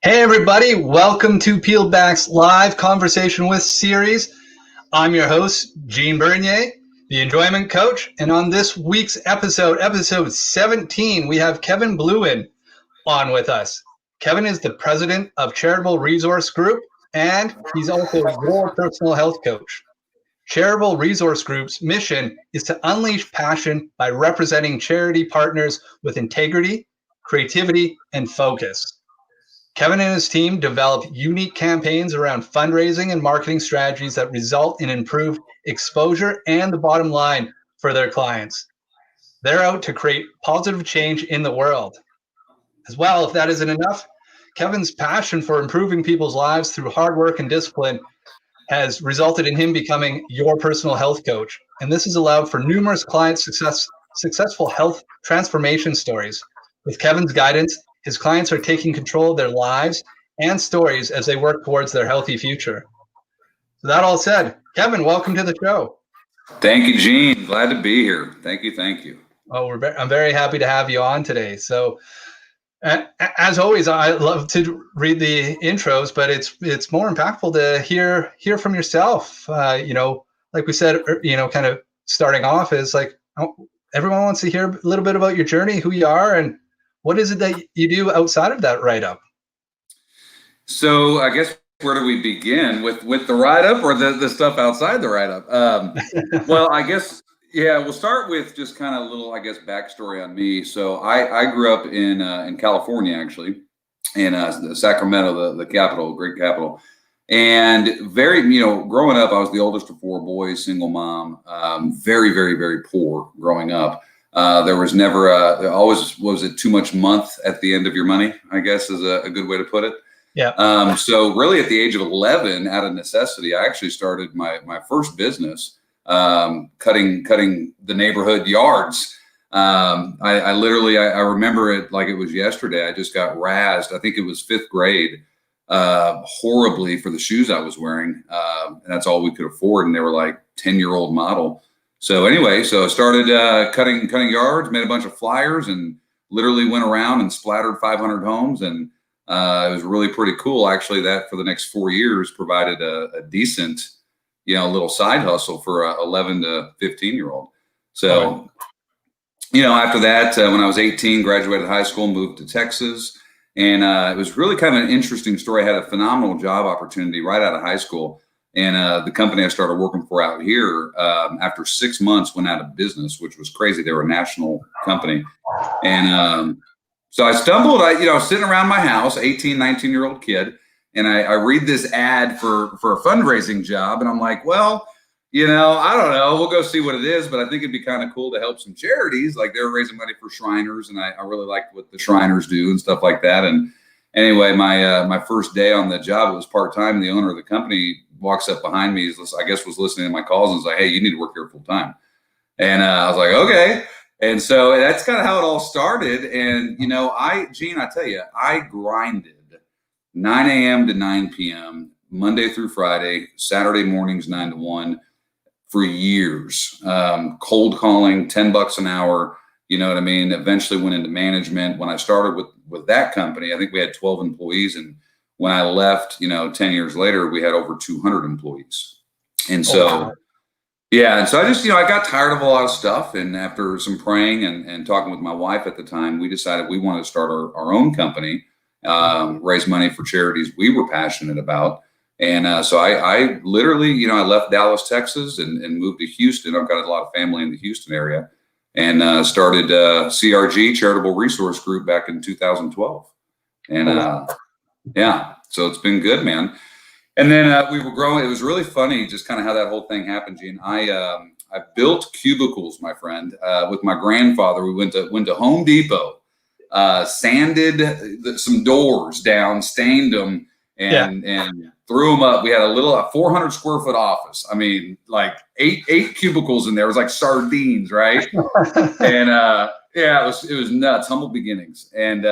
Hey everybody, welcome to Pealed Back's live conversation with series. I'm your host, Gene Bernier, the enjoyment coach, and on this week's episode 17, we have Kevin Blouin on with us. Kevin is the president of Charitable Resource Group, and he's also your personal health coach. Charitable Resource Group's mission is to unleash passion by representing charity partners with integrity, creativity, and focus. Kevin and his team develop unique campaigns around fundraising and marketing strategies that result in improved exposure and the bottom line for their clients. They're out to create positive change in the world. As well, if that isn't enough, Kevin's passion for improving people's lives through hard work and discipline has resulted in him becoming your personal health coach. And this has allowed for numerous client successful health transformation stories. With Kevin's guidance, his clients are taking control of their lives and stories as they work towards their healthy future. So that all said, Kevin, welcome to the show. Thank you, Gene. Glad to be here. Thank you. Oh, I'm very happy to have you on today. So, as always, I love to read the intros, but it's more impactful to hear from yourself. Like we said, kind of starting off is like everyone wants to hear a little bit about your journey, who you are, and what is it that you do outside of that write-up? So I guess where do we begin with the write-up or the stuff outside the write-up? Well, I guess, yeah, we'll start with just kind of a little, I guess, backstory on me. So I grew up in California, actually, in Sacramento, the capital, great capital. And growing up, I was the oldest of four boys, single mom, very, very, very poor growing up. There was never always was it too much month at the end of your money, I guess is a good way to put it. Yeah. So really at the age of 11, out of necessity, I actually started my first business, cutting the neighborhood yards. I literally remember it like it was yesterday. I just got razzed. I think it was fifth grade, horribly for the shoes I was wearing. And that's all we could afford. And they were like 10-year-old model. So anyway, so I started cutting yards, made a bunch of flyers, and literally went around and splattered 500 homes. And it was really pretty cool. Actually, that for the next 4 years provided a decent, little side hustle for a 11 to 15-year-old. So, after that, when I was 18, graduated high school, moved to Texas. And it was really kind of an interesting story. I had a phenomenal job opportunity right out of high school. And the company I started working for out here, after 6 months, went out of business, which was crazy. They were a national company. And so I stumbled, sitting around my house, 18, 19-year-old kid, and I read this ad for a fundraising job. And I'm like, well, I don't know. We'll go see what it is. But I think it'd be kind of cool to help some charities. Like they were raising money for Shriners. And I really liked what the Shriners do and stuff like that. And anyway, my first day on the job, it was part-time. The owner of the company walks up behind me, I guess was listening to my calls, and was like, hey, you need to work here full time. And I was like, okay. And so that's kind of how it all started. And, Gene, I tell you, I grinded 9 a.m. to 9 p.m., Monday through Friday, Saturday mornings, 9 to 1 for years. Cold calling, $10 an hour, you know what I mean? Eventually went into management. When I started with that company, I think we had 12 employees. And when I left, 10 years later, we had over 200 employees. And so, yeah. And so I just, I got tired of a lot of stuff. And after some praying and talking with my wife at the time, we decided we wanted to start our own company, raise money for charities we were passionate about. And so I literally, I left Dallas, Texas and moved to Houston. I've got a lot of family in the Houston area and started CRG, Charitable Resource Group, back in 2012. And yeah, so it's been good, man. And then we were growing. It was really funny, just kind of how that whole thing happened, Gene. I built cubicles, my friend, with my grandfather. We went to Home Depot, sanded some doors down, stained them, and threw them up. We had a 400 square foot office. I mean, like eight cubicles in there. It was like sardines, right? And it was nuts. Humble beginnings. And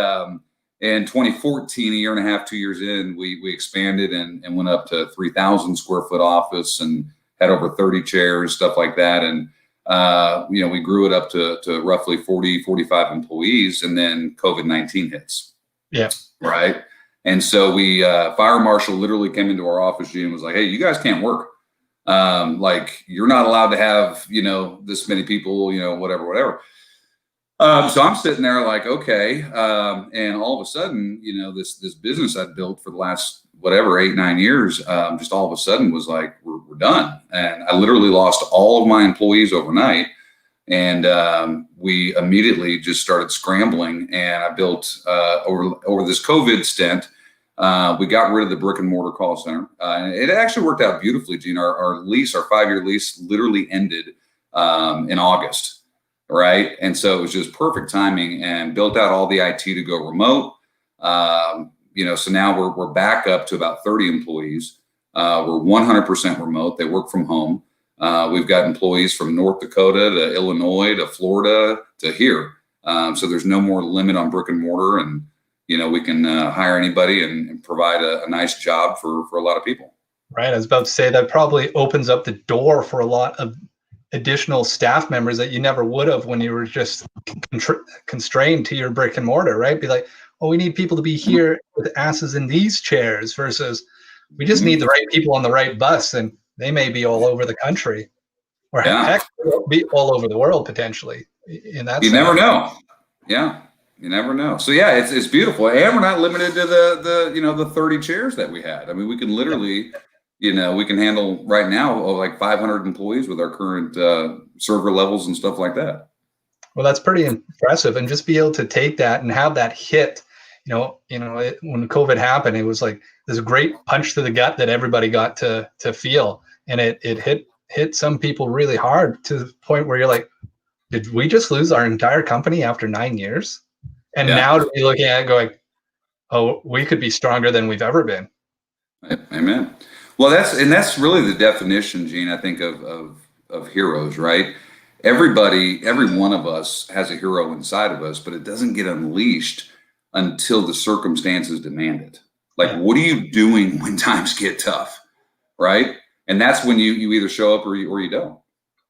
in 2014, a year and a half, 2 years in, we expanded and went up to 3,000 square foot office and had over 30 chairs, stuff like that. And, we grew it up to roughly 40, 45 employees. And then COVID-19 hits. Yeah. Right. And so we, fire marshal literally came into our office, Gene, and was like, hey, you guys can't work. Like, you're not allowed to have, this many people, whatever. So I'm sitting there like, okay. And all of a sudden, this business I'd built for the last, 8-9 years, just all of a sudden was like, we're done. And I literally lost all of my employees overnight. And we immediately just started scrambling. And I built, over this COVID stint, we got rid of the brick and mortar call center. And it actually worked out beautifully, Gene. Our 5-year lease literally ended in August, right? And so it was just perfect timing, and built out all the IT to go remote. So now we're back up to about 30 employees. We're 100% remote. They work from home. We've got employees from North Dakota to Illinois to Florida to here. So there's no more limit on brick and mortar, and we can hire anybody and provide a nice job for a lot of people. Right. I was about to say that probably opens up the door for a lot of additional staff members that you never would have when you were just constrained to your brick and mortar, right? Be like, oh, we need people to be here with asses in these chairs, versus we just need the right people on the right bus, and they may be all over the country, or heck, be all over the world potentially. In that, you never know. Yeah. You never know. So yeah, it's beautiful, and we're not limited to the 30 chairs that we had. I mean, we can literally, we can handle right now like 500 employees with our current server levels and stuff like that. Well, that's pretty impressive, and just be able to take that and have that hit. When COVID happened, it was like this great punch to the gut that everybody got to feel, and it hit some people really hard, to the point where you're like, did we just lose our entire company after 9 years? And now to be looking at it going, oh, we could be stronger than we've ever been. Amen. Well, that's really the definition, Gene, I think, of heroes, right? Every one of us has a hero inside of us, but it doesn't get unleashed until the circumstances demand it. Like, what are you doing when times get tough, right? And that's when you either show up or you don't.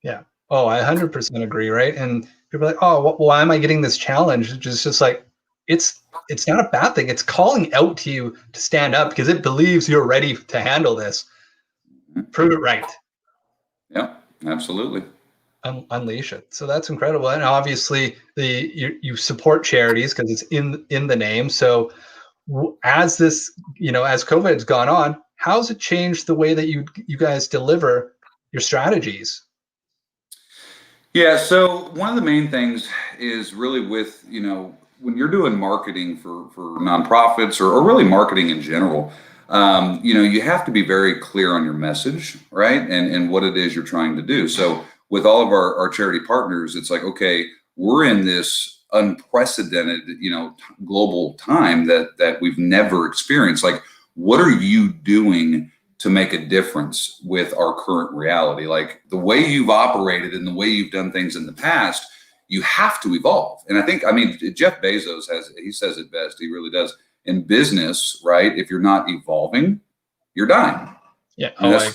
Yeah. Oh, I 100% agree, right? And people are like, oh, why am I getting this challenge? It's just like, it's not a bad thing. It's calling out to you to stand up, because it believes you're ready to handle this. Prove it right. Yeah, absolutely. Unleash it. So that's incredible. And obviously you support charities because it's in the name. So as this, as COVID has gone on, how's it changed the way that you guys deliver your strategies? Yeah. So one of the main things is really with, when you're doing marketing for nonprofits or really marketing in general, you have to be very clear on your message, right? And what it is you're trying to do. So with all of our charity partners, it's like, okay, we're in this unprecedented, global time that we've never experienced. Like, what are you doing to make a difference with our current reality? Like, the way you've operated and the way you've done things in the past, you have to evolve. And I mean, Jeff Bezos he says it best. He really does. In business, right? If you're not evolving, you're dying. Yeah. That's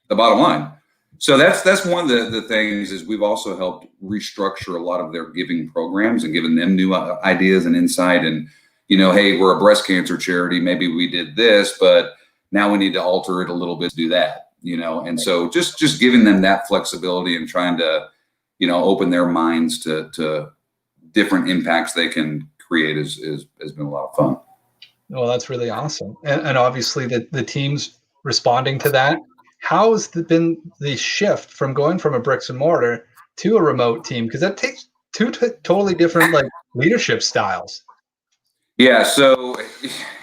the bottom line. So that's one of the things is we've also helped restructure a lot of their giving programs and given them new ideas and insight. And, hey, we're a breast cancer charity. Maybe we did this, but now we need to alter it a little bit to do that, And so just giving them that flexibility and trying to, open their minds to different impacts they can create has been a lot of fun. Well, that's really awesome. And obviously the team's responding to that. How has been the shift from going from a bricks and mortar to a remote team? Because that takes two totally different leadership styles. Yeah, so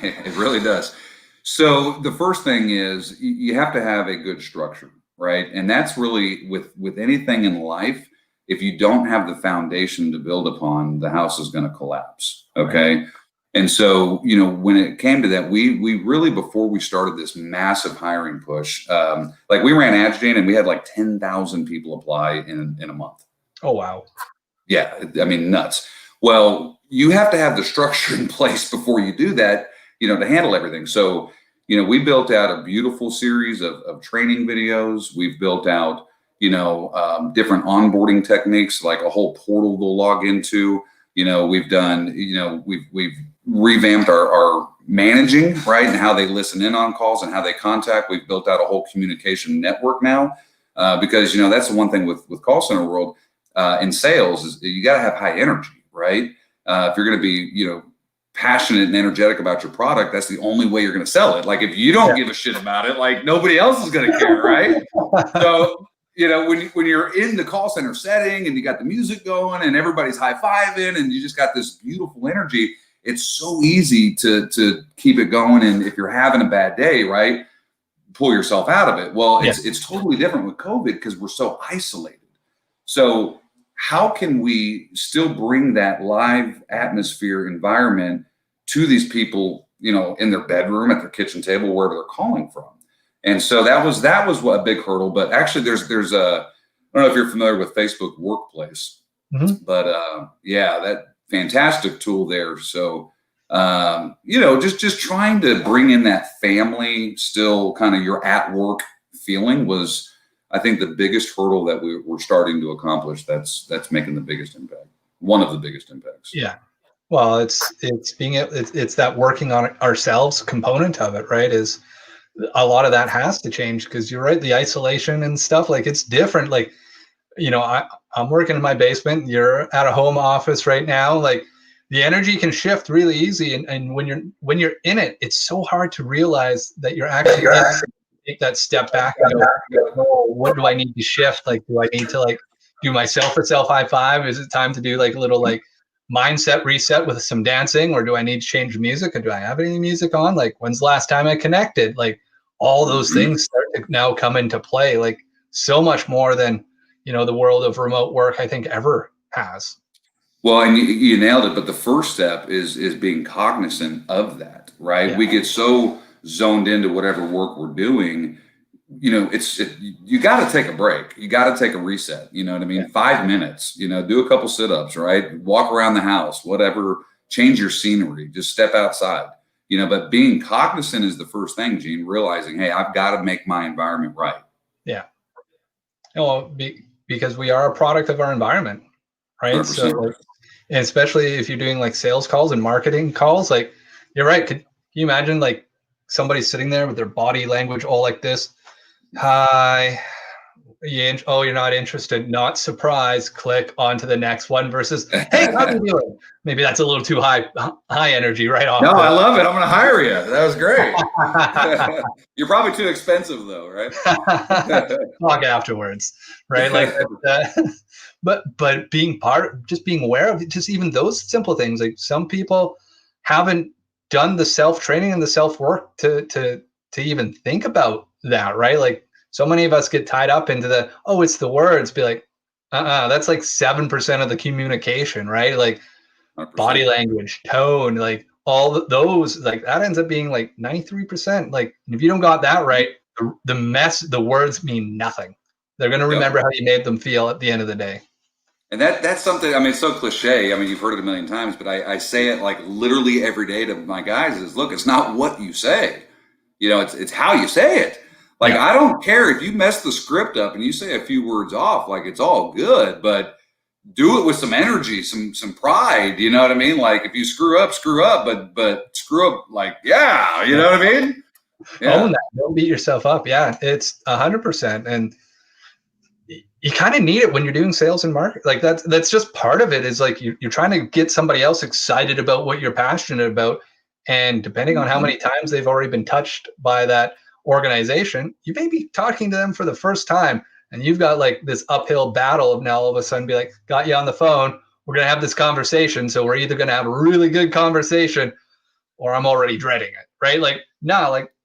it really does. So the first thing is you have to have a good structure, right? And that's really with anything in life. If you don't have the foundation to build upon, the house is going to collapse. Okay. Right. And so, when it came to that, we really, before we started this massive hiring push, we ran ads, Jane, and we had 10,000 people apply in a month. Oh, wow. Yeah. I mean, nuts. Well, you have to have the structure in place before you do that, to handle everything. So, we built out a beautiful series of training videos. We've built out, different onboarding techniques, like a whole portal they'll log into. We've done, we've revamped our managing, right, and how they listen in on calls and how they contact. We've built out a whole communication network now, because that's the one thing with call center world in sales is you got to have high energy, right? If you're going to be passionate and energetic about your product, that's the only way you're going to sell it. Like if you don't give a shit about it, like nobody else is going to care, right? So when you're in the call center setting and you got the music going and everybody's high-fiving and you just got this beautiful energy, it's so easy to keep it going. And if you're having a bad day, right, pull yourself out of it. Well, it's totally different with COVID because we're so isolated. So how can we still bring that live atmosphere environment to these people, in their bedroom, at their kitchen table, wherever they're calling from? And so that was what a big hurdle. But actually, there's I don't know if you're familiar with Facebook Workplace, but that fantastic tool there. So just trying to bring in that family, still kind of your at work feeling was, I think, the biggest hurdle that we're starting to accomplish. That's making the biggest impact. One of the biggest impacts. Yeah. Well, it's that working on ourselves component of it, right? Is a lot of that has to change because you're right. The isolation and stuff, like it's different. Like, I'm working in my basement. You're at a home office right now. Like the energy can shift really easy. And when you're in it, it's so hard to realize that you're actually take that step back and go, oh, what do I need to shift? Like, do I need to do my self high five? Is it time to do a little mindset reset with some dancing, or do I need to change the music, or do I have any music on? Like, when's the last time I connected? Like, all those things start to now come into play, so much more than the world of remote work I think ever has. Well, and you nailed it. But the first step is being cognizant of that, right? Yeah. We get so zoned into whatever work we're doing. You got to take a break. You got to take a reset. You know what I mean? Yeah. 5 minutes, do a couple sit-ups, right? Walk around the house, whatever, change your scenery, just step outside, but being cognizant is the first thing, Gene, realizing, hey, I've got to make my environment right. Yeah. Well, because we are a product of our environment, right? 100%. So and especially if you're doing sales calls and marketing calls, you're right. Could you imagine somebody sitting there with their body language all like this? Hi. You're not interested. Not surprised. Click on to the next one versus, hey, how are you doing? Maybe that's a little too high energy right off. No, I love it. I'm going to hire you. That was great. You're probably too expensive though, right? Talk afterwards, right? But being just being aware of just even those simple things. Some people haven't done the self-training and the self-work to even think about that, right? So many of us get tied up into it's the words, be like, that's 7% of the communication, right? 100%. Body language, tone, all those, that ends up being 93%. If you don't got that right, the words mean nothing. They're going to remember how you made them feel at the end of the day. And that's something, it's so cliche. You've heard it a million times, but I say it literally every day to my guys is, look, it's not what you say. It's how you say it. I don't care if you mess the script up and you say a few words off, it's all good, but do it with some energy, some pride. You know what I mean? If you screw up, but screw up, you know what I mean? Yeah. Own that. Don't beat yourself up. Yeah, it's 100%. And you kind of need it when you're doing sales and marketing. That's just part of it is you're trying to get somebody else excited about what you're passionate about. And depending on how many times they've already been touched by that organization, you may be talking to them for the first time and you've got this uphill battle of now all of a sudden be got you on the phone. We're going to have this conversation. So we're either going to have a really good conversation or I'm already dreading it, right?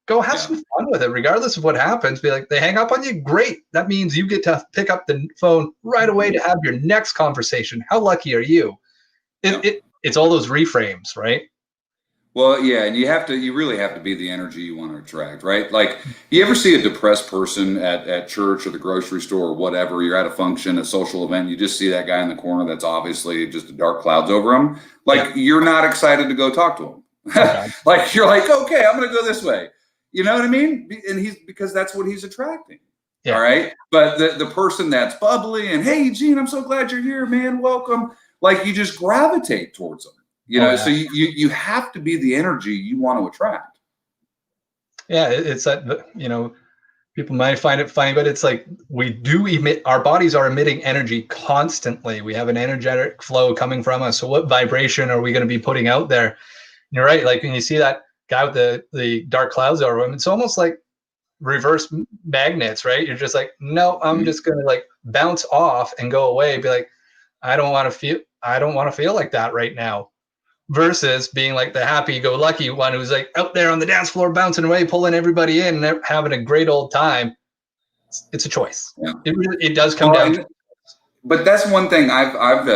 Go have some fun with it, regardless of what happens. Be they hang up on you. Great. That means you get to pick up the phone right away to have your next conversation. How lucky are you? It's all those reframes, right? Well, yeah, and you really have to be the energy you want to attract, right? You ever see a depressed person at church or the grocery store or whatever, you're at a function, a social event, you just see that guy in the corner that's obviously just dark clouds over him. You're not excited to go talk to him. Okay. You're okay, I'm going to go this way. You know what I mean? And because that's what he's attracting. Yeah. All right. But the person that's bubbly and, hey, Gene, I'm so glad you're here, man. Welcome. You just gravitate towards them. You know, so you have to be the energy you want to attract. Yeah, it's that, you know, people might find it funny, but it's like we do emit, our bodies are emitting energy constantly. We have an energetic flow coming from us. So what vibration are we going to be putting out there? And you're right. Like when you see that guy with the dark clouds over him, it's almost like reverse magnets, right? You're just like, no, I'm just going to like bounce off and go away. Be like, I don't want to feel like that right now. Versus being like the happy-go-lucky one who's like out there on the dance floor bouncing away, pulling everybody in, and having a great old time. It's a choice. Yeah. It does come down to. But that's one thing I've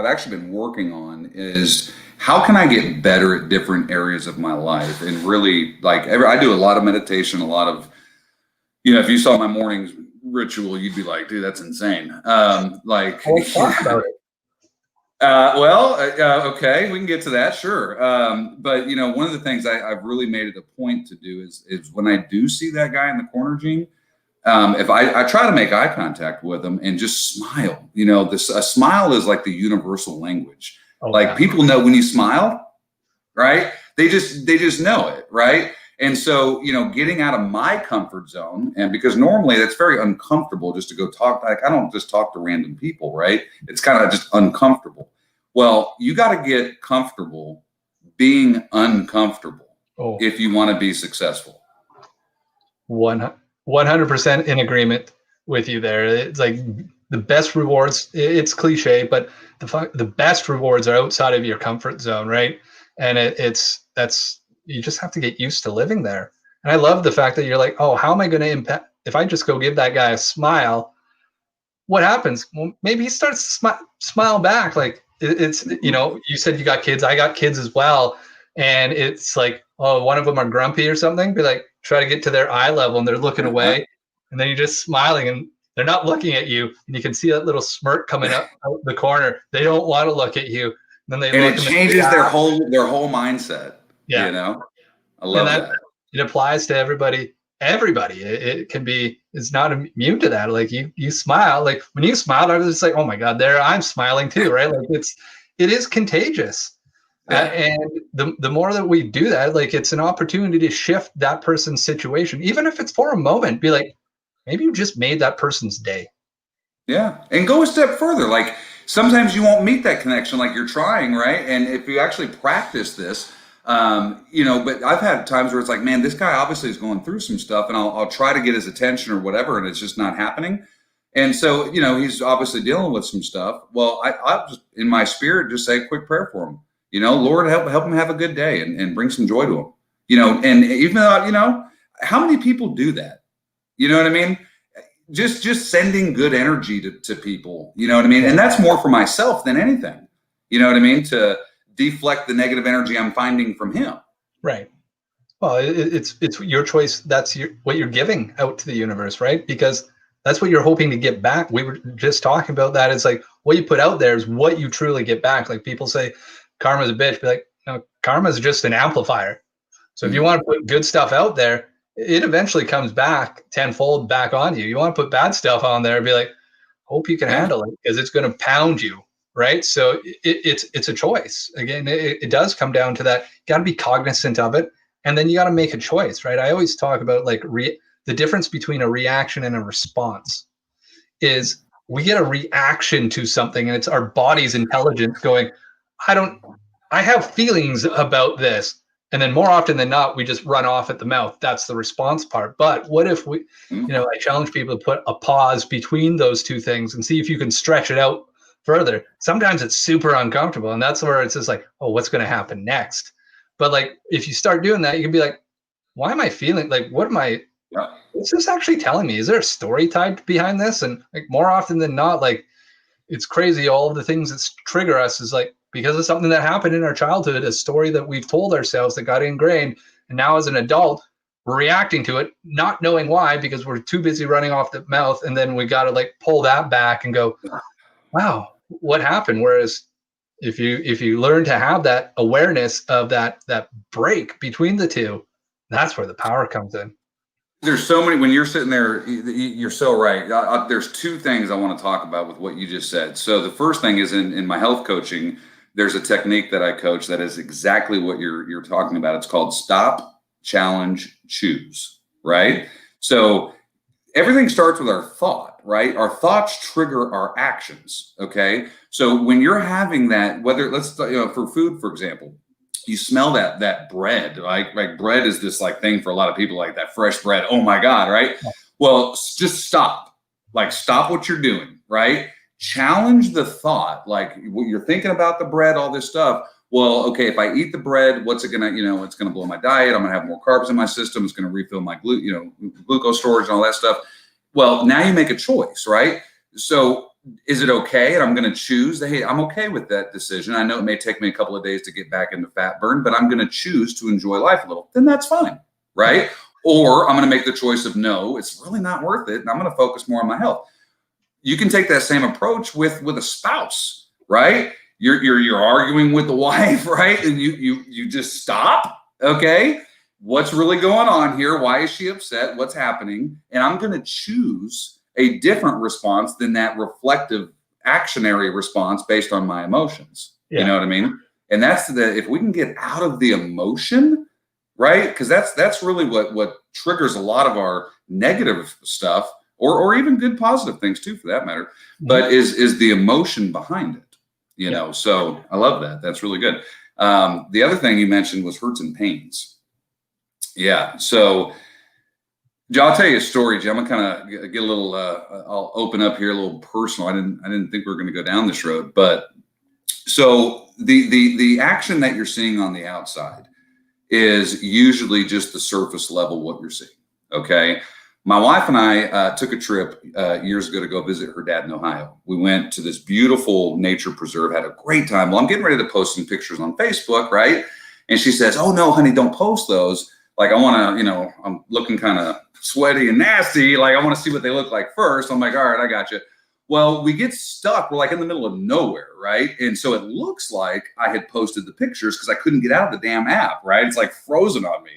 actually been working on is how can I get better at different areas of my life, and really like I do a lot of meditation, a lot of, you know, if you saw my morning's ritual, you'd be like, dude, that's insane. Like, let's talk about it. Okay, we can get to that, sure. But you know, one of the things I've really made it a point to do is when I do see that guy in the corner, Gene, if I try to make eye contact with him and just smile. You know, a smile is like the universal language. People know when you smile, right? They just know it, right? And so, you know, getting out of my comfort zone, and because normally that's very uncomfortable just to go talk, like I don't just talk to random people, right? It's kind of just uncomfortable. Well, you got to get comfortable being uncomfortable if you want to be successful. 100% in agreement with you there. It's like the best rewards, it's cliche, but the best rewards are outside of your comfort zone, right? And you just have to get used to living there. And I love the fact that you're like, oh, how am I going to impact? If I just go give that guy a smile, what happens? Well, maybe he starts to smile back. Like it's, you know, you said you got kids. I got kids as well. And it's like, oh, one of them are grumpy or something. Be like, try to get to their eye level and they're looking away. And then you're just smiling and they're not looking at you. And you can see that little smirk coming up out the corner. They don't want to look at you. And then it changes their whole mindset. Yeah. You know, I love that. It applies to everybody. It can be, it's not immune to that. Like you smile, like when you smile, I was just like, oh my God, I'm smiling too, right? Like it is contagious. Yeah. And the more that we do that, like it's an opportunity to shift that person's situation, even if it's for a moment. Be like, maybe you just made that person's day. Yeah, and go a step further. Like sometimes you won't meet that connection, like you're trying, right? And if you actually practice this, you know, but I've had times where it's like, man, this guy obviously is going through some stuff, and I'll try to get his attention or whatever, and it's just not happening. And so, you know, he's obviously dealing with some stuff. Well, I just in my spirit just say a quick prayer for him. You know, Lord, help him have a good day and bring some joy to him. You know, and even though, you know, how many people do that? You know what I mean? Just sending good energy to people. You know what I mean? And that's more for myself than anything. You know what I mean? To deflect the negative energy I'm finding from him. Right. Well, it's your choice. That's what you're giving out to the universe, right? Because that's what you're hoping to get back. We were just talking about that. It's like what you put out there is what you truly get back. Like people say, karma's a bitch. Be like, no, karma's just an amplifier. So if you want to put good stuff out there, it eventually comes back tenfold back on you. You want to put bad stuff on there, be like, hope you can handle it because it's going to pound you. Right. So it's a choice. Again, it does come down to that. You got to be cognizant of it. And then you got to make a choice. Right. I always talk about like the difference between a reaction and a response is we get a reaction to something and it's our body's intelligence going, I have feelings about this. And then more often than not, we just run off at the mouth. That's the response part. But what if we, you know, I challenge people to put a pause between those two things and see if you can stretch it out further. Sometimes it's super uncomfortable. And that's where it's just like, oh, what's going to happen next? But like, if you start doing that, you can be like, why am I feeling like, what's this actually telling me? Is there a story tied behind this? And like more often than not, like it's crazy. All of the things that trigger us is like, because of something that happened in our childhood, a story that we've told ourselves that got ingrained. And now as an adult, we're reacting to it, not knowing why, because we're too busy running off the mouth. And then we got to like pull that back and go, wow, what happened? Whereas if you learn to have that awareness of that break between the two, that's where the power comes in. There's so many, when you're sitting there, you're so right. There's two things I want to talk about with what you just said. So the first thing is in my health coaching, there's a technique that I coach that is exactly what you're talking about. It's called stop, challenge, choose, right? So everything starts with our thought, right? Our thoughts trigger our actions, okay? So when you're having that, whether for food, for example, you smell that bread, like bread is this like thing for a lot of people, like that fresh bread. Oh my God, right? Well, just stop. Like stop what you're doing, right? Challenge the thought, like what you're thinking about the bread, all this stuff. Well, okay, if I eat the bread, what's it gonna, it's gonna blow my diet. I'm gonna have more carbs in my system. It's gonna refill my glucose storage and all that stuff. Well, now you make a choice, right? So is it okay? And I'm going to choose hey, I'm okay with that decision. I know it may take me a couple of days to get back into fat burn, but I'm going to choose to enjoy life a little. Then that's fine, right? Or I'm going to make the choice of no, it's really not worth it, and I'm going to focus more on my health. You can take that same approach with a spouse, right? You're arguing with the wife, right? And you just stop, okay? What's really going on here? Why is she upset? What's happening? And I'm going to choose a different response than that reflective actionary response based on my emotions. Yeah. You know what I mean? And that's if we can get out of the emotion, right? Because that's really what triggers a lot of our negative stuff, or even good positive things too, for that matter. Mm-hmm. But is the emotion behind it, you know? So I love that. That's really good. The other thing you mentioned was hurts and pains. Yeah. So I'll tell you a story, Jim. I'm gonna kind of get a little. I'll open up here a little personal. I didn't think we were going to go down this road, but so the action that you're seeing on the outside is usually just the surface level what you're seeing. Okay, my wife and I took a trip years ago to go visit her dad in Ohio. We went to this beautiful nature preserve, had a great time. Well, I'm getting ready to post some pictures on Facebook, right? And she says, "Oh no, honey, don't post those. Like I want to, I'm looking kind of sweaty and nasty. Like I want to see what they look like first." I'm like, all right, I got you. Well, we get stuck. We're like in the middle of nowhere, right? And so it looks like I had posted the pictures because I couldn't get out of the damn app, right? It's like frozen on me.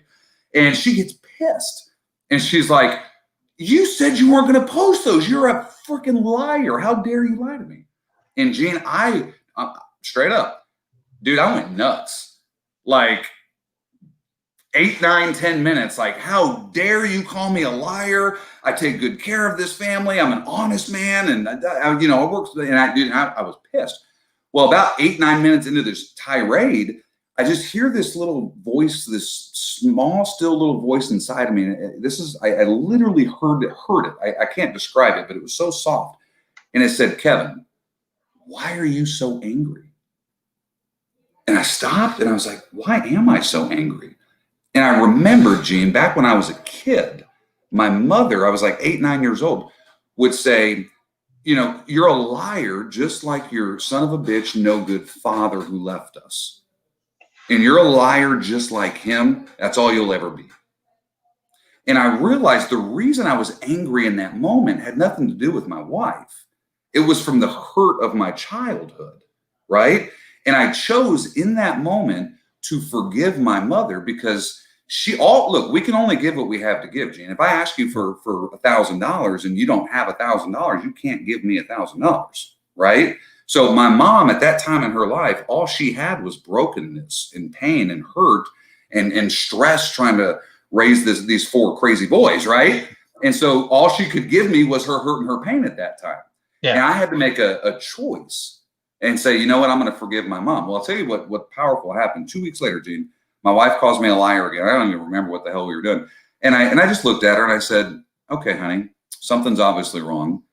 And she gets pissed. And she's like, "You said you weren't going to post those. You're a freaking liar. How dare you lie to me?" And Gene, I straight up, dude, I went nuts. Like 8, 9, 10 minutes. Like, how dare you call me a liar? I take good care of this family. I'm an honest man. And I worked, and I was pissed. Well, about 8, 9 minutes into this tirade, I just hear this little voice, this small, still little voice inside of me. And I literally heard it. I can't describe it, but it was so soft. And it said, "Kevin, why are you so angry?" And I stopped and I was like, why am I so angry? And I remember, Gene, back when I was a kid, my mother, I was like 8, 9 years old, would say, "You're a liar, just like your son of a bitch, no good father who left us. And you're a liar just like him. That's all you'll ever be." And I realized the reason I was angry in that moment had nothing to do with my wife. It was from the hurt of my childhood, right? And I chose in that moment to forgive my mother because look, we can only give what we have to give, Gene. If I ask you for $1,000 and you don't have $1,000, you can't give me $1,000, right? So my mom at that time in her life, all she had was brokenness and pain and hurt and stress trying to raise these 4 crazy boys, right? And so all she could give me was her hurt and her pain at that time. Yeah. And I had to make a choice and say, you know what, I'm going to forgive my mom. Well, I'll tell you what powerful happened. 2 weeks later, Gene, my wife calls me a liar again. I don't even remember what the hell we were doing. And I just looked at her and I said, "Okay, honey, something's obviously wrong.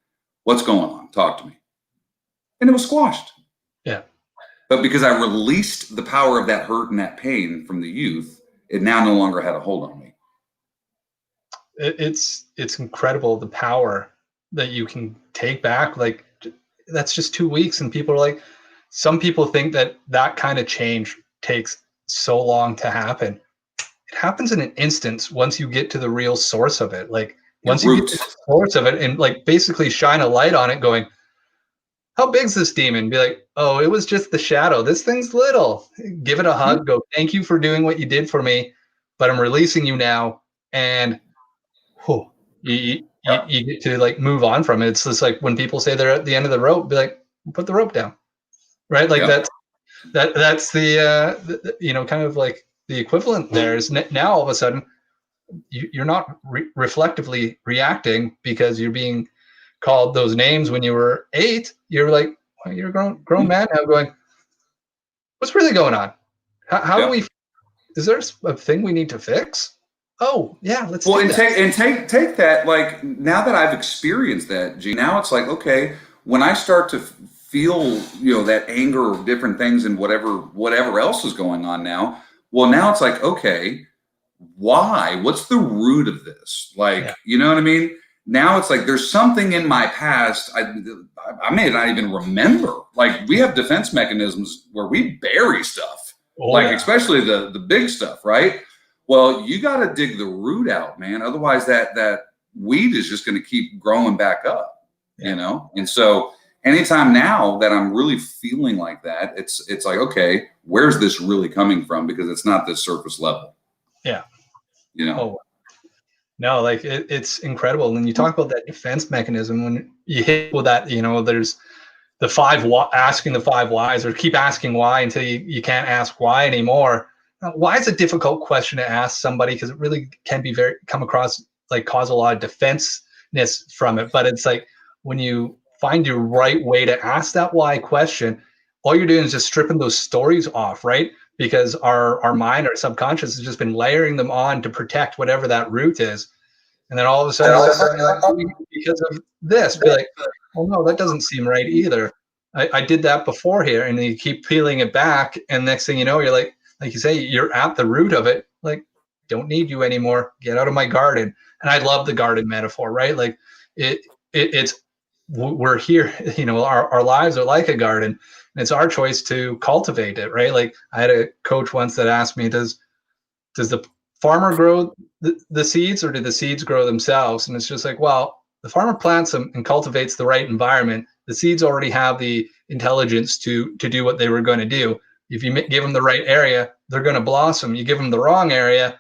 What's going on? Talk to me." And it was squashed. Yeah. But because I released the power of that hurt and that pain from the youth, it now no longer had a hold on me. It's incredible, the power that you can take back. Like, that's just 2 weeks. And people are like, some people think that kind of change takes so long to happen. It happens in an instant once you get to the real source of it. Like once you get to the source of it and like basically shine a light on it going, how big's this demon? Be like, oh, it was just the shadow. This thing's little. Give it a hug. Go, thank you for doing what you did for me, but I'm releasing you now. And you get to like move on from it. It's just like when people say they're at the end of the rope, be like, put the rope down. Right? Like That's the kind of like the equivalent there is now all of a sudden you're not reflectively reacting because you're being called those names when you were 8. You're like, well, you're a grown man now going, what's really going on? How do we, is there a thing we need to fix? Oh yeah, let's do that. Take that, like, now that I've experienced that, Gene, now it's like, okay, when I start to feel, that anger or different things and whatever else is going on now, well, now it's like, okay, why? What's the root of this? Like, you know what I mean? Now it's like there's something in my past I may not even remember. Like, we have defense mechanisms where we bury stuff, especially the big stuff, right? Well, you got to dig the root out, man. Otherwise, that weed is just going to keep growing back up, And so, anytime now that I'm really feeling like that, it's like, okay, where's this really coming from? Because it's not this surface level. Yeah. No, like it's incredible. And you talk about that defense mechanism when you hit with that, there's the asking the 5 whys, or keep asking why until you can't ask why anymore. Now, why is a difficult question to ask somebody? Because it really can be come across like cause a lot of defenseness from it. But it's like when you find your right way to ask that why question, all you're doing is just stripping those stories off, right? Because our mind, our subconscious has just been layering them on to protect whatever that root is. And then all of a sudden, because of this, be like, oh no, that doesn't seem right either. I did that before here. And then you keep peeling it back. And next thing you know, you're like you say, you're at the root of it. Like, don't need you anymore. Get out of my garden. And I love the garden metaphor, right? Like it's, we're here, our lives are like a garden. And it's our choice to cultivate it, right? Like, I had a coach once that asked me, does the farmer grow the seeds, or do the seeds grow themselves? And it's just like, well, the farmer plants them and cultivates the right environment. The seeds already have the intelligence to do what they were going to do. If you give them the right area, they're going to blossom. You give them the wrong area,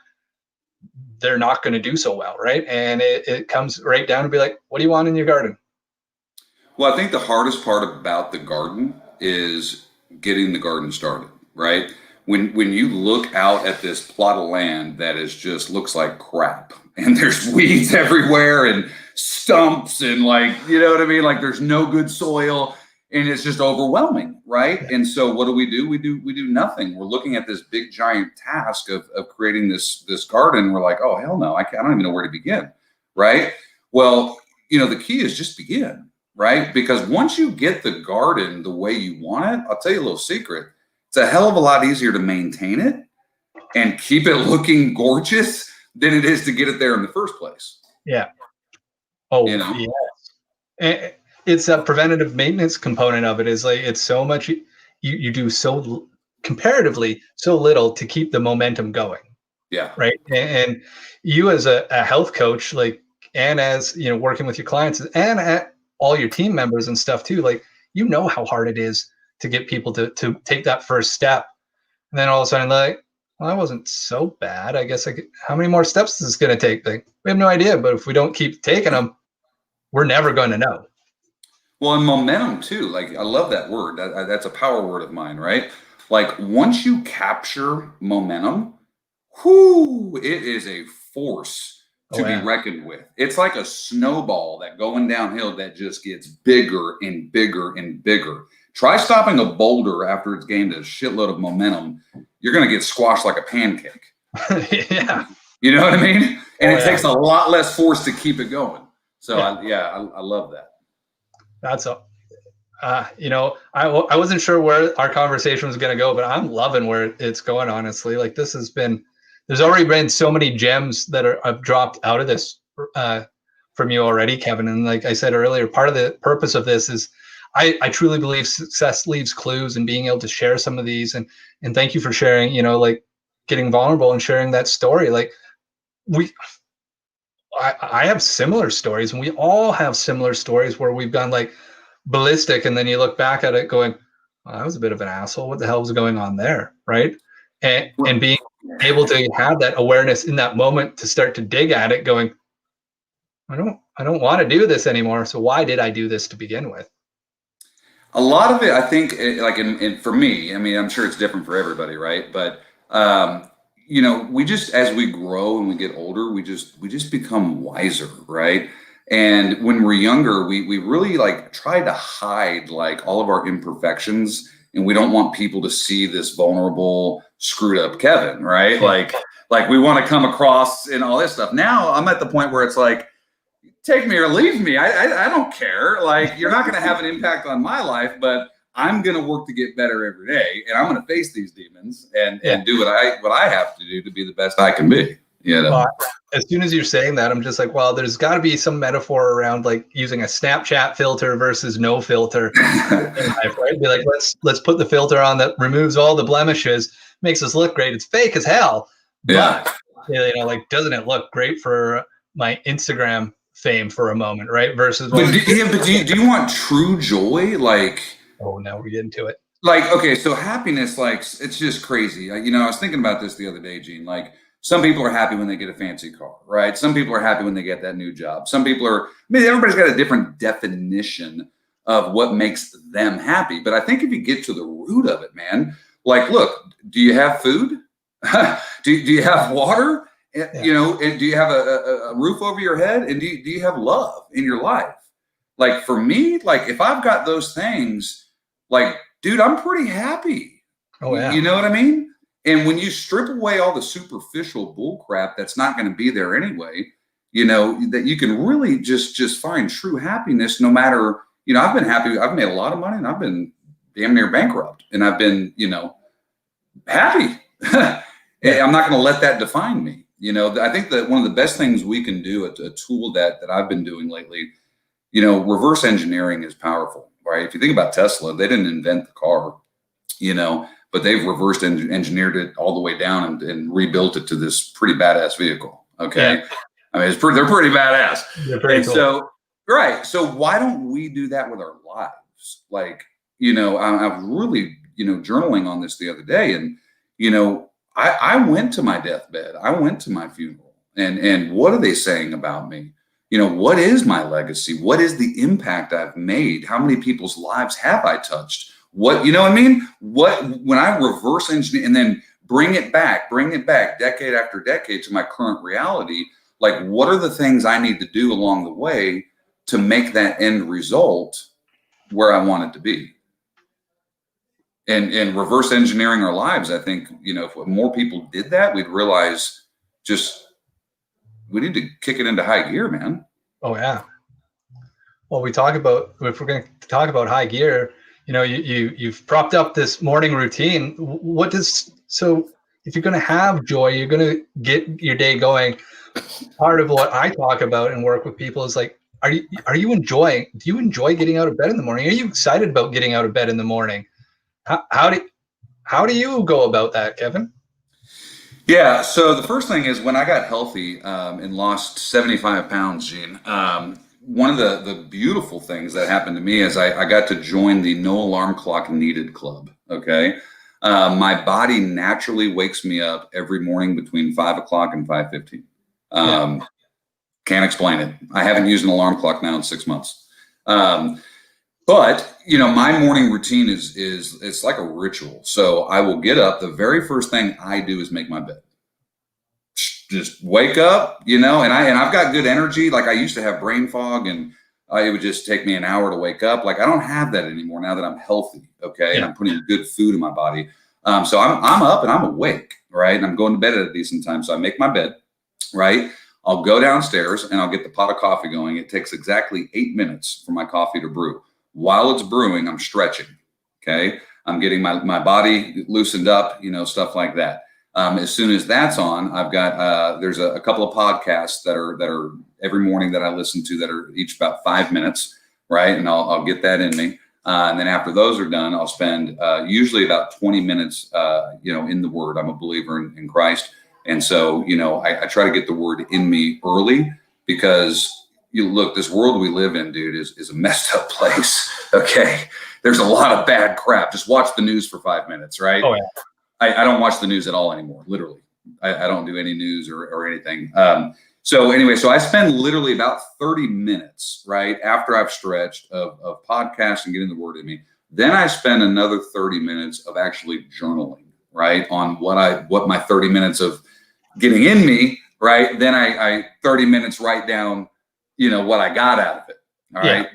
they're not going to do so well, right? And it comes right down to be like, what do you want in your garden? Well, I think the hardest part about the garden is getting the garden started, right? When you look out at this plot of land that looks like crap, and there's weeds everywhere and stumps and, like, you know what I mean? Like, there's no good soil, and it's just overwhelming, right? Yeah. And so what do? We do nothing. We're looking at this big giant task of creating this garden. We're like, oh, hell no, I don't even know where to begin, right? Well, the key is just begin, right? Because once you get the garden the way you want it, I'll tell you a little secret. It's a hell of a lot easier to maintain it and keep it looking gorgeous than it is to get it there in the first place. Yeah. Oh, yes. It's a preventative maintenance component of it. Is like, it's so much, you do so comparatively so little to keep the momentum going. Yeah. Right. And you as a health coach, like, and as, working with your clients and at all your team members and stuff too, like, how hard it is to get people to take that first step. And then all of a sudden, like, well, that wasn't so bad. I guess how many more steps is this going to take? Like, we have no idea, but if we don't keep taking them, we're never going to know. Well, and momentum too. Like, I love that word. That's a power word of mine, right? Like, once you capture momentum, it is a force to be reckoned with. It's like a snowball that going downhill that just gets bigger and bigger and bigger. Try stopping a boulder after it's gained a shitload of momentum. You're going to get squashed like a pancake. Yeah. You know what I mean? And it takes a lot less force to keep it going. So I love that. That's I wasn't sure where our conversation was going to go, but I'm loving where it's going, honestly. Like, there's already been so many gems that have dropped out of this from you already, Kevin. And like I said earlier, part of the purpose of this is I truly believe success leaves clues, and being able to share some of these. And thank you for sharing, like, getting vulnerable and sharing that story. Like, I have similar stories, and we all have similar stories where we've gone like ballistic, and then you look back at it going, well, I was a bit of an asshole. What the hell was going on there, right? And being able to have that awareness in that moment to start to dig at it, going, I don't want to do this anymore. So why did I do this to begin with? A lot of it, I think, like for me, I mean, I'm sure it's different for everybody, right? But we just, as we grow and we get older, we just become wiser, right? And when we're younger, we really like try to hide like all of our imperfections, and we don't want people to see this vulnerable, screwed up Kevin, right? Like we want to come across and all this stuff. Now I'm at the point where it's like, take me or leave me. I don't care. Like, you're not going to have an impact on my life, but I'm going to work to get better every day, and I'm going to face these demons and do what I have to do to be the best I can be. As soon as you're saying that, I'm just like, well, there's got to be some metaphor around like using a Snapchat filter versus no filter in life, right? Be like, let's put the filter on that removes all the blemishes, makes us look great. It's fake as hell, but like, doesn't it look great for my Instagram fame for a moment, right? Versus, do you want true joy? Like, oh, now we're getting to it. Like, okay, so happiness, like, it's just crazy. I was thinking about this the other day, Gene. Like, some people are happy when they get a fancy car, right? Some people are happy when they get that new job. Some people are, everybody's got a different definition of what makes them happy. But I think if you get to the root of it, man, like, look, do you have food? do you have water? And do you have a roof over your head? And do you have love in your life? Like, for me, like, if I've got those things, like, dude, I'm pretty happy. Oh, yeah. You know what I mean? And when you strip away all the superficial bull crap that's not going to be there anyway, that you can really just find true happiness no matter, I've been happy. I've made a lot of money and I've been damn near bankrupt and I've been, happy. I'm not going to let that define me. I think that one of the best things we can do, a tool that I've been doing lately, reverse engineering is powerful, right? If you think about Tesla, they didn't invent the car, but they've reversed engineered it all the way down and rebuilt it to this pretty badass vehicle. Okay. Yeah. I mean, they're pretty badass. They're pretty cool. So, right. So why don't we do that with our lives? Like, I was really, journaling on this the other day, and, I went to my deathbed. I went to my funeral, and what are they saying about me? What is my legacy? What is the impact I've made? How many people's lives have I touched? What, when I reverse engineer and then bring it back decade after decade to my current reality, like, what are the things I need to do along the way to make that end result where I want it to be? And reverse engineering our lives, I think, if more people did that, we'd realize we need to kick it into high gear, man. Oh, yeah. Well, if we're going to talk about high gear, you've propped up this morning routine. So if you're going to have joy, you're going to get your day going. Part of what I talk about and work with people is like, do you enjoy getting out of bed in the morning? Are you excited about getting out of bed in the morning? How do you go about that, Kevin? Yeah. So the first thing is, when I got healthy and lost 75 pounds, Gene, one of the beautiful things that happened to me is I got to join the No Alarm Clock Needed Club. Okay. My body naturally wakes me up every morning between 5 o'clock and 5:15. Can't explain it. I haven't used an alarm clock now in 6 months. But my morning routine is it's like a ritual. So I will get up. The very first thing I do is make my bed. Just wake up, and I've got good energy. Like, I used to have brain fog, and it would just take me an hour to wake up. Like, I don't have that anymore now that I'm healthy. Okay. Yeah. And I'm putting good food in my body. So I'm up and I'm awake, right? And I'm going to bed at a decent time. So I make my bed, right? I'll go downstairs and I'll get the pot of coffee going. It takes exactly 8 minutes for my coffee to brew. While it's brewing, I'm stretching. Okay. I'm getting my body loosened up, stuff like that. As soon as that's on, I've got, there's a couple of podcasts that are every morning that I listen to that are each about 5 minutes. Right. And I'll get that in me. And then after those are done, I'll spend usually about 20 minutes, in the Word. I'm a believer in Christ. And so, I try to get the Word in me early, because look, this world we live in, dude, is a messed up place. Okay. There's a lot of bad crap. Just watch the news for 5 minutes, right? Oh, yeah. I don't watch the news at all anymore. Literally. I don't do any news or anything. So anyway, so I spend literally about 30 minutes, right, after I've stretched of podcast and getting the Word in me, Then I spend another 30 minutes of actually journaling, right? On what my 30 minutes of getting in me, right? Then I 30 minutes write down, what I got out of it. All right.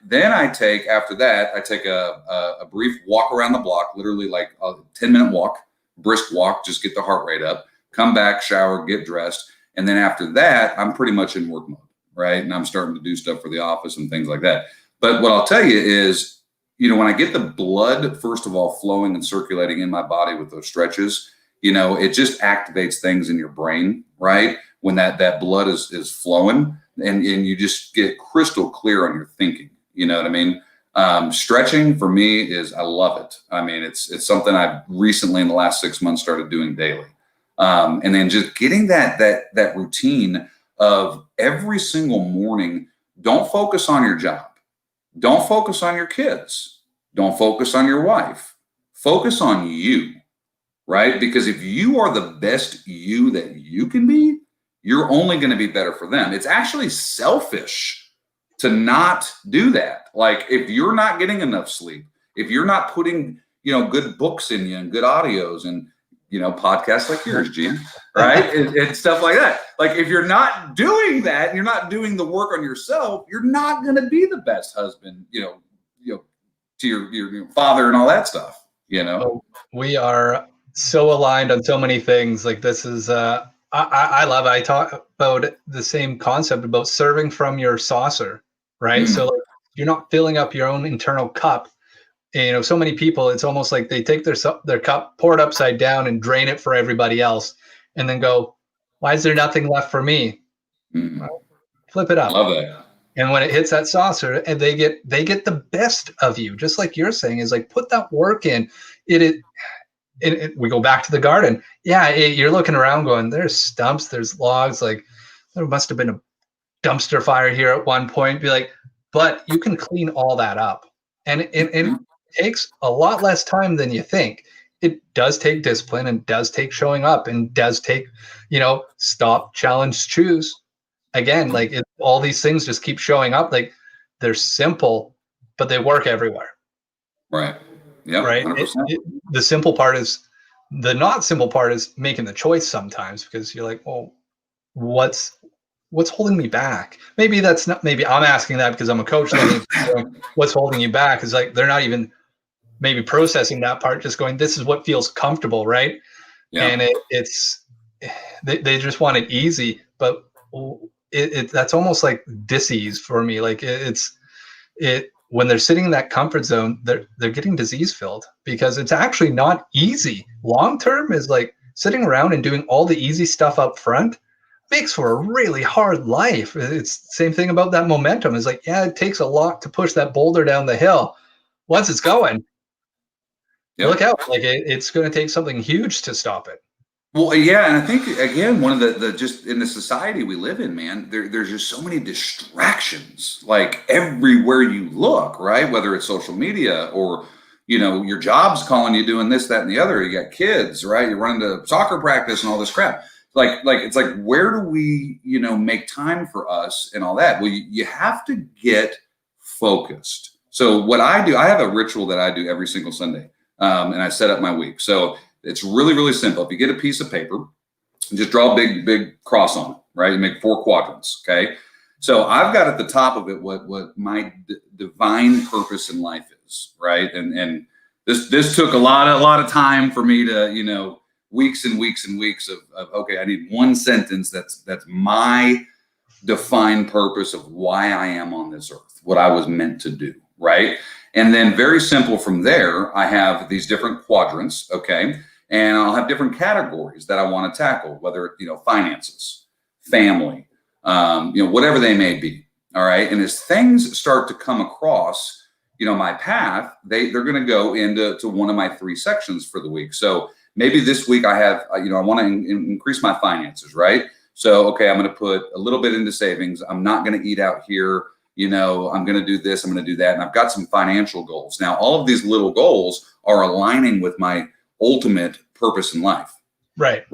Then after that, I take a brief walk around the block, literally like a 10-minute walk, brisk walk, just get the heart rate up, come back, shower, get dressed. And then after that, I'm pretty much in work mode, right? And I'm starting to do stuff for the office and things like that. But what I'll tell you is, when I get the blood, first of all, flowing and circulating in my body with those stretches, it just activates things in your brain, right? When that blood is flowing and you just get crystal clear on your thinking, you know what I mean? Stretching for me I love it. I mean, it's something I've recently in the last 6 months started doing daily. And then just getting that routine of every single morning, don't focus on your job. Don't focus on your kids. Don't focus on your wife. Focus on you, right? Because if you are the best you that you can be, you're only going to be better for them. It's actually selfish to not do that. Like if you're not getting enough sleep, if you're not putting, good books in you and good audios and, podcasts like yours, Gene, right? and stuff like that. Like if you're not doing that, and you're not doing the work on yourself, you're not going to be the best husband, to your father and all that stuff, We are so aligned on so many things. Like this is, I love it. I talk about the same concept about serving from your saucer, right? So like you're not filling up your own internal cup. And, so many people, it's almost like they take their cup, pour it upside down and drain it for everybody else and then go, why is there nothing left for me? Well, flip it up. Love that. And when it hits that saucer, and they get the best of you, just like you're saying, is like put that work in. We go back to the garden. Yeah, you're looking around going, there's stumps, there's logs, like there must have been a dumpster fire here at one point. Be like, but you can clean all that up. And it takes a lot less time than you think. It does take discipline and does take showing up and does take, stop, challenge, choose. Again, like all these things just keep showing up. Like they're simple, but they work everywhere. Right. Yeah. Right. The simple part is the not simple part is making the choice sometimes because you're like, well, what's holding me back? Maybe I'm asking that because I'm a coach. What's holding you back is like, they're not even maybe processing that part, just going, this is what feels comfortable. Right. Yeah. And they just want it easy, but that's almost like disease for me. Like when they're sitting in that comfort zone, they're getting disease filled because it's actually not easy. Long term is like sitting around and doing all the easy stuff up front makes for a really hard life. It's the same thing about that momentum. It's like, yeah, it takes a lot to push that boulder down the hill. Once it's going, look out. Like it's going to take something huge to stop it. Well, yeah, and I think again, one of the just in the society we live in, man, there's just so many distractions, like everywhere you look, right? Whether it's social media or your job's calling you doing this, that, and the other. You got kids, right? You're running to soccer practice and all this crap. Like it's like, where do we make time for us and all that? Well, you have to get focused. So what I do, I have a ritual that I do every single Sunday, and I set up my week. So it's really, really simple. If you get a piece of paper, just draw a big cross on it, right? You make 4 quadrants, okay? So I've got at the top of it what my divine purpose in life is, right? And this took a lot of time for me to, weeks and weeks and weeks of okay, I need one sentence that's my defined purpose of why I am on this earth, what I was meant to do, right? And then very simple from there, I have these different quadrants, okay? And I'll have different categories that I want to tackle, whether finances, family, whatever they may be. All right. And as things start to come across, my path, they're going to go into one of my 3 sections for the week. So maybe this week I have, I want to increase my finances, right? So, okay, I'm going to put a little bit into savings. I'm not going to eat out here. I'm going to do this, I'm going to do that. And I've got some financial goals. Now, all of these little goals are aligning with my ultimate purpose in life. Right.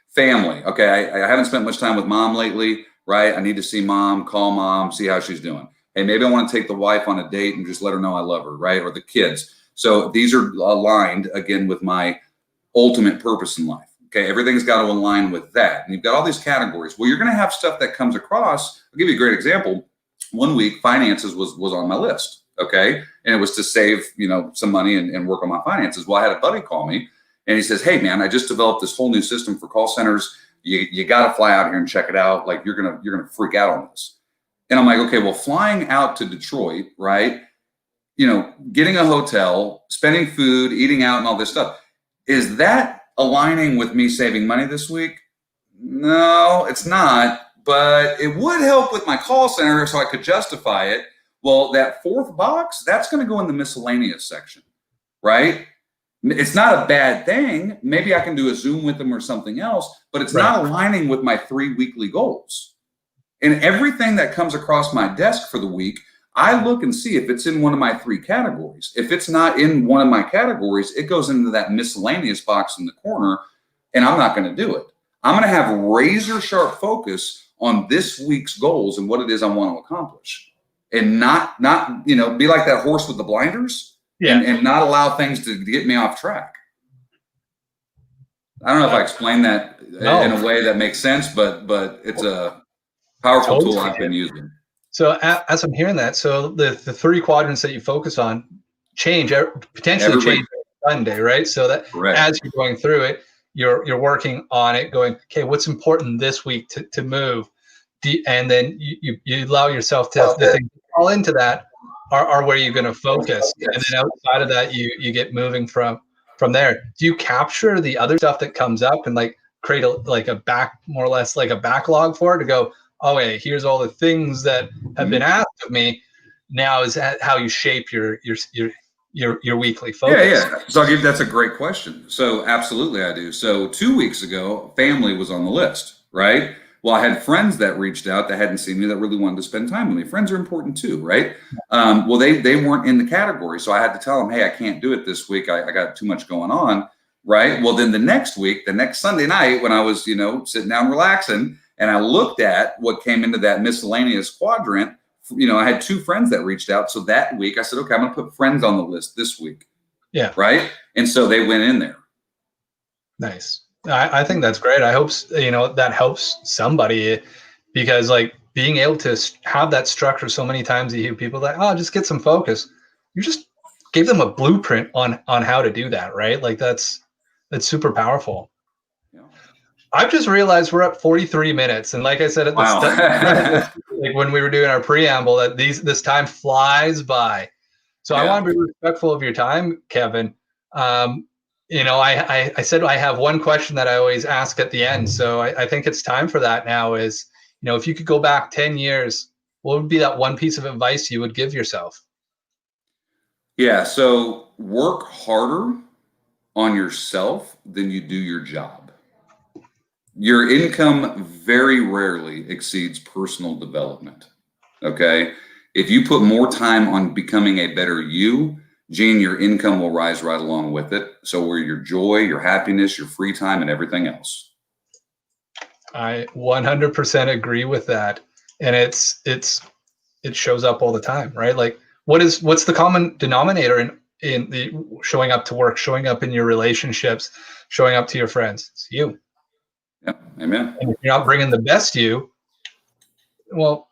Family. Okay. I haven't spent much time with mom lately, right? I need to see mom, call mom, see how she's doing. Hey, maybe I want to take the wife on a date and just let her know I love her, right? Or the kids. So these are aligned again with my ultimate purpose in life. Okay, everything's got to align with that. And you've got all these categories. Well, you're going to have stuff that comes across. I'll give you a great example. One week, finances was on my list. Okay, and it was to save, some money and work on my finances. Well, I had a buddy call me, and he says, "Hey, man, I just developed this whole new system for call centers. You got to fly out here and check it out. Like you're gonna freak out on this." And I'm like, "Okay, well, flying out to Detroit, right? Getting a hotel, spending food, eating out, and all this stuff. Is that aligning with me saving money this week? No, it's not. But it would help with my call center so I could justify it." Well, that fourth box, that's going to go in the miscellaneous section, right? It's not a bad thing. Maybe I can do a Zoom with them or something else, but it's not aligning with my 3 weekly goals. And everything that comes across my desk for the week, I look and see if it's in one of my 3 categories. If it's not in one of my categories, it goes into that miscellaneous box in the corner, and I'm not going to do it. I'm going to have razor sharp focus on this week's goals and what it is I want to accomplish. And not be like that horse with the blinders and not allow things to get me off track. I don't know if I explained that in a way that makes sense, but it's a powerful tool I've been using. So as I'm hearing that, so the 3 quadrants that you focus on potentially change every Sunday, right? So that as you're going through it, you're working on it, going, okay, what's important this week to move? And then you allow yourself to the things that fall into that are where you're going to focus, and then outside of that you get moving from there. Do you capture the other stuff that comes up and like create more or less like a backlog for it to go, oh hey, here's all the things that have been asked of me. Now is how you shape your weekly focus? Yeah. So that's a great question. So absolutely I do. So 2 weeks ago, family was on the list, right? Well, I had friends that reached out that hadn't seen me that really wanted to spend time with me. Friends are important too, right? Well, they weren't in the category. So I had to tell them, hey, I can't do it this week. I got too much going on, right? Well, then the next week, the next Sunday night when I was, sitting down relaxing and I looked at what came into that miscellaneous quadrant, I had 2 friends that reached out. So that week I said, okay, I'm going to put friends on the list this week. Yeah. Right. And so they went in there. Nice. I think that's great. I hope that helps somebody, because like being able to have that structure, so many times you hear people like, oh, just get some focus. You just gave them a blueprint on how to do that, right? Like that's super powerful. Yeah. I've just realized we're at 43 minutes, and like I said at the start, like when we were doing our preamble, that this time flies by. So I want to be respectful of your time, Kevin. I said I have one question that I always ask at the end. So I think it's time for that now is, if you could go back 10 years, what would be that one piece of advice you would give yourself? Yeah. So work harder on yourself than you do your job. Your income very rarely exceeds personal development. Okay. If you put more time on becoming a better you, Gene, your income will rise right along with it. So where your joy, your happiness, your free time, and everything else. I 100% agree with that. And it shows up all the time, right? Like what's the common denominator in the showing up to work, showing up in your relationships, showing up to your friends? It's you. Yeah. Amen. And if you're not bringing the best you, well,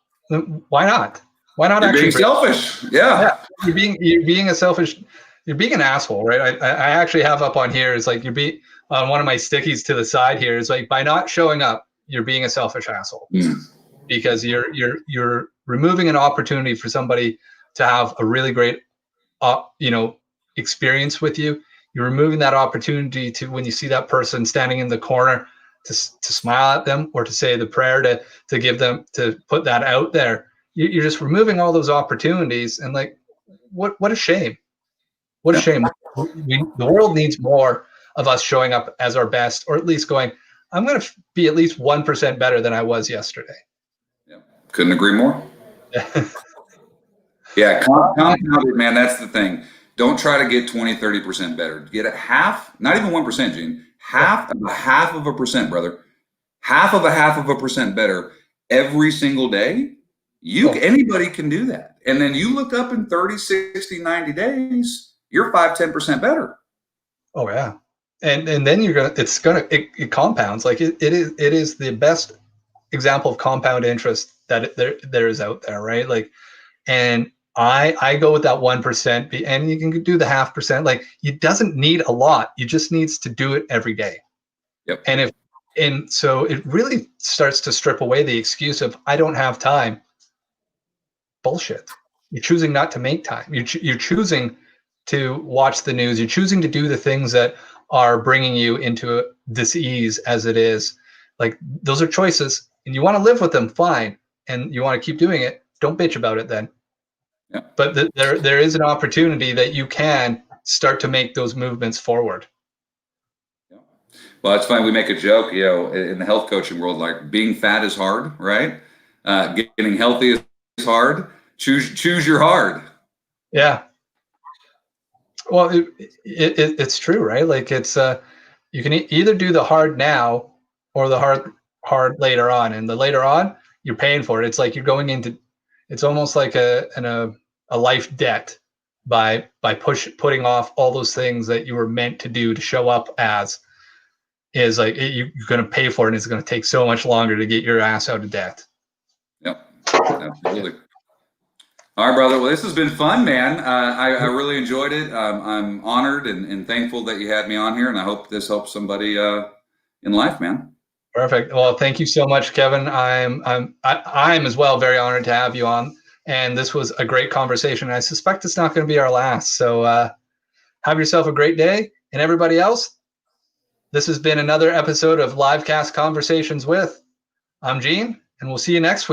why not? Why not? You're being selfish. Yeah. You're being a selfish. You're being an asshole, right? I actually have up on here is like on one of my stickies to the side here is like, by not showing up, you're being a selfish asshole, because you're removing an opportunity for somebody to have a really great, experience with you. You're removing that opportunity to, when you see that person standing in the corner, to smile at them or to say the prayer to give them, to put that out there. You're just removing all those opportunities, and like, what a shame. What a shame. The world needs more of us showing up as our best, or at least going, I'm going to be at least 1% better than I was yesterday. Yeah, couldn't agree more. Yeah, compound it, man. That's the thing. Don't try to get 20, 30% better. Get a half, not even 1%, Gene. Half of a percent, brother. Half of a percent better every single day. Anybody can do that. And then you look up in 30, 60, 90 days, you're 5-10% better. Oh yeah. And then it compounds. Like it is the best example of compound interest that there is out there, right? Like, and I go with that 1%, and you can do the 0.5%. Like, it doesn't need a lot. You just needs to do it every day. Yep. And so it really starts to strip away the excuse of I don't have time. Bullshit. You're choosing not to make time. You're choosing to watch the news. You're choosing to do the things that are bringing you into this ease as it is. Like, those are choices, and you want to live with them, fine. And you want to keep doing it. Don't bitch about it then. Yeah. But there is an opportunity that you can start to make those movements forward. Yeah. Well, it's funny. We make a joke, in the health coaching world, like being fat is hard, right? Getting healthy is hard. Choose your hard. Yeah. Well, it's true, right? Like, it's you can either do the hard now or the hard later on, and the later on you're paying for it. It's like you're going into, it's almost like a life debt by putting off all those things that you were meant to do, to show up as, is like you're going to pay for it, and it's going to take so much longer to get your ass out of debt. Yep, absolutely. All right, brother. Well, this has been fun, man. I really enjoyed it. I'm honored and thankful that you had me on here, and I hope this helps somebody in life, man. Perfect. Well, thank you so much, Kevin. I'm as well very honored to have you on, and this was a great conversation. I suspect it's not going to be our last. So have yourself a great day, and everybody else. This has been another episode of LiveCast Conversations with. I'm Gene, and we'll see you next week.